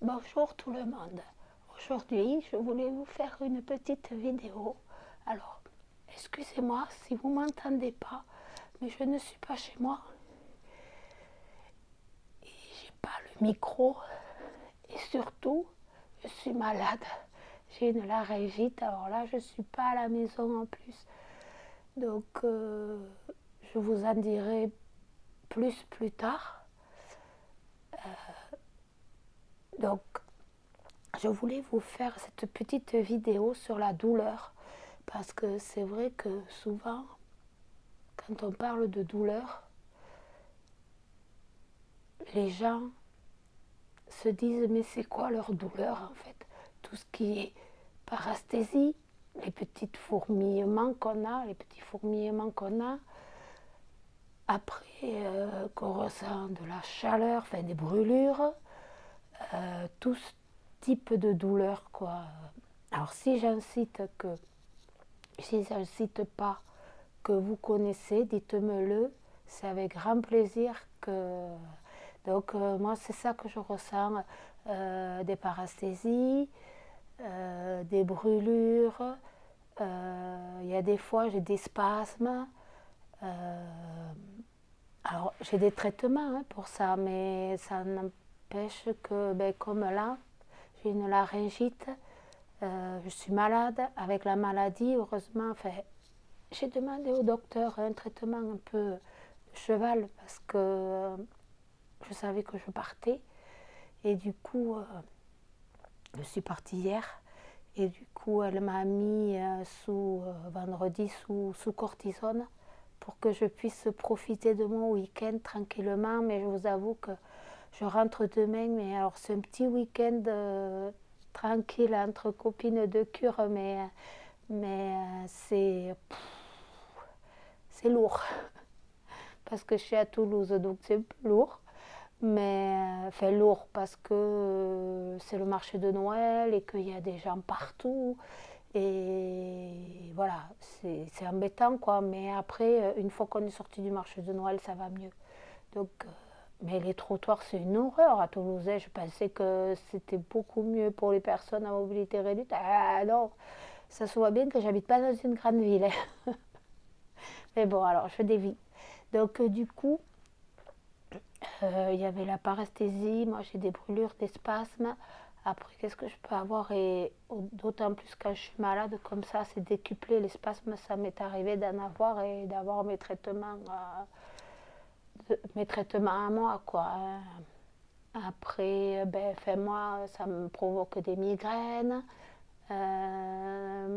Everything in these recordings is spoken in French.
Bonjour tout le monde. Aujourd'hui, je voulais vous faire une petite vidéo. Alors, excusez-moi si vous ne m'entendez pas, mais je ne suis pas chez moi. Et j'ai pas le micro. Et surtout, je suis malade. J'ai une laryngite, alors là, je ne suis pas à la maison en plus. Donc, je vous en dirai plus tard. Donc, je voulais vous faire cette petite vidéo sur la douleur parce que c'est vrai que souvent quand on parle de douleur, les gens se disent mais c'est quoi leur douleur en fait? Tout ce qui est parasthésie, les petits fourmillements qu'on a, après qu'on ressent de la chaleur, enfin des brûlures, tout ce type de douleur quoi. Alors si j'incite pas que vous connaissez, dites-me-le, c'est avec grand plaisir que... Donc moi c'est ça que je ressens, des parasthésies, des brûlures, il y a des fois j'ai des spasmes, alors j'ai des traitements pour ça, mais ça n'empêche que, comme là, j'ai une laryngite, je suis malade avec la maladie, heureusement, enfin, j'ai demandé au docteur un traitement un peu de cheval parce que je savais que je partais. Et du coup, je suis partie hier. Et du coup, elle m'a mis vendredi sous cortisone pour que je puisse profiter de mon week-end tranquillement. Mais je vous avoue que je rentre demain. Mais alors, c'est un petit week-end tranquille entre copines de cure. Mais c'est lourd. Parce que je suis à Toulouse, donc c'est un peu lourd. Mais enfin lourd parce que c'est le marché de Noël et qu'il y a des gens partout. Et voilà, c'est embêtant quoi. Mais après, une fois qu'on est sorti du marché de Noël, ça va mieux. Donc, mais les trottoirs, c'est une horreur à Toulouse. Je pensais que c'était beaucoup mieux pour les personnes à mobilité réduite. Ah non, ça se voit bien que j'habite pas dans une grande ville. Mais bon, alors je dévie. Donc, du coup, il y avait la paresthésie, moi j'ai des brûlures, des spasmes. Après, qu'est-ce que je peux avoir? Et d'autant plus quand je suis malade, comme ça, c'est décuplé. Les spasmes, ça m'est arrivé d'en avoir et d'avoir mes traitements à moi, quoi. Après, moi, ça me provoque des migraines. La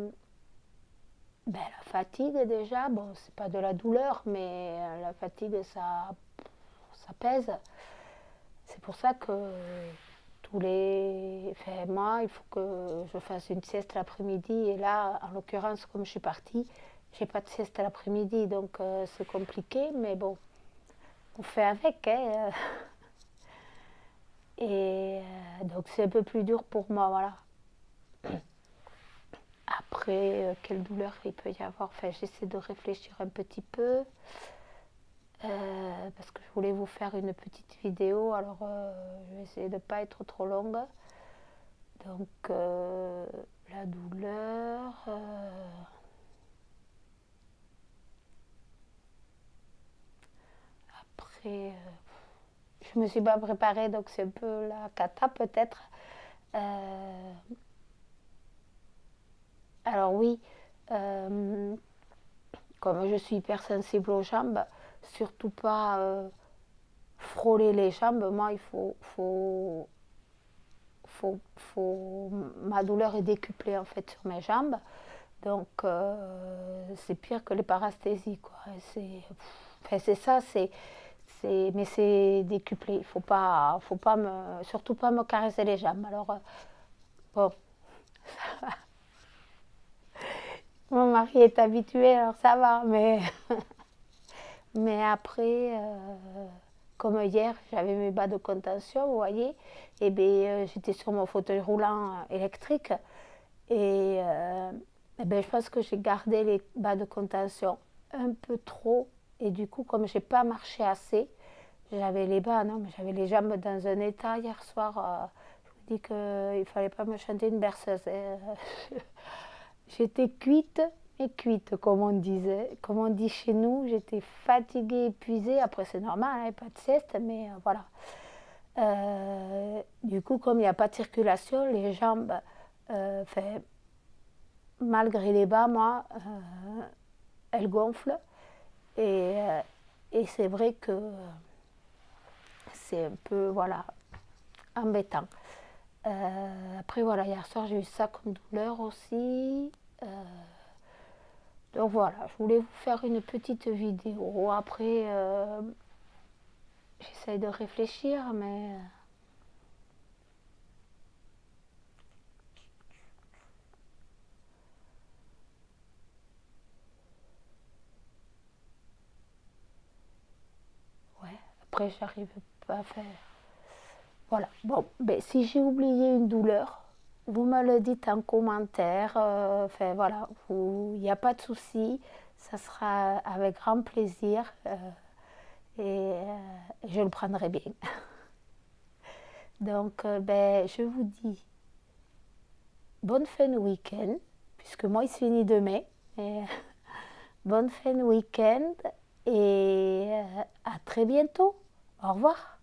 fatigue, déjà, bon, c'est pas de la douleur, mais la fatigue, ça pèse. C'est pour ça que moi, il faut que je fasse une sieste l'après-midi. Et là, en l'occurrence, comme je suis partie, j'ai pas de sieste l'après-midi, donc c'est compliqué, mais bon, on fait avec. Hein. Et donc c'est un peu plus dur pour moi, voilà. Après, quelle douleur il peut y avoir? Enfin, j'essaie de réfléchir un petit peu. Parce que je voulais vous faire une petite vidéo, alors je vais essayer de ne pas être trop longue. Donc la douleur, après je me suis pas préparée, donc c'est un peu la cata peut-être. Alors oui, comme je suis hypersensible aux jambes, surtout pas frôler les jambes. Moi, ma douleur est décuplée en fait sur mes jambes. Donc c'est pire que les parasthésies quoi. C'est ça, mais c'est décuplé. Il faut pas surtout pas me caresser les jambes. Alors bon, mon mari est habitué, alors ça va. Mais après, comme hier, j'avais mes bas de contention, vous voyez, et j'étais sur mon fauteuil roulant électrique et, je pense que j'ai gardé les bas de contention un peu trop et du coup, comme j'ai pas marché assez, j'avais les bas, non, mais j'avais les jambes dans un état hier soir. Je vous dit qu'il ne fallait pas me chanter une berceuse. J'étais cuite, mais cuite, comme on disait. Comme on dit chez nous, j'étais fatiguée, épuisée. Après, c'est normal, hein, pas de sieste, mais voilà. Du coup, comme il n'y a pas de circulation, les jambes, malgré les bas, moi, elles gonflent. Et c'est vrai que c'est un peu, voilà, embêtant. Après, voilà, hier soir, j'ai eu ça comme douleur aussi. Donc voilà, je voulais vous faire une petite vidéo. Après, j'essaye de réfléchir, mais... Ouais, après, j'arrive pas à faire... Voilà, bon, ben, si j'ai oublié une douleur, vous me le dites en commentaire. Enfin, voilà, il n'y a pas de souci. Ça sera avec grand plaisir et je le prendrai bien. Donc, ben, je vous dis bonne fin de week-end, puisque moi, il se finit demain. Et, bonne fin de week-end et à très bientôt. Au revoir.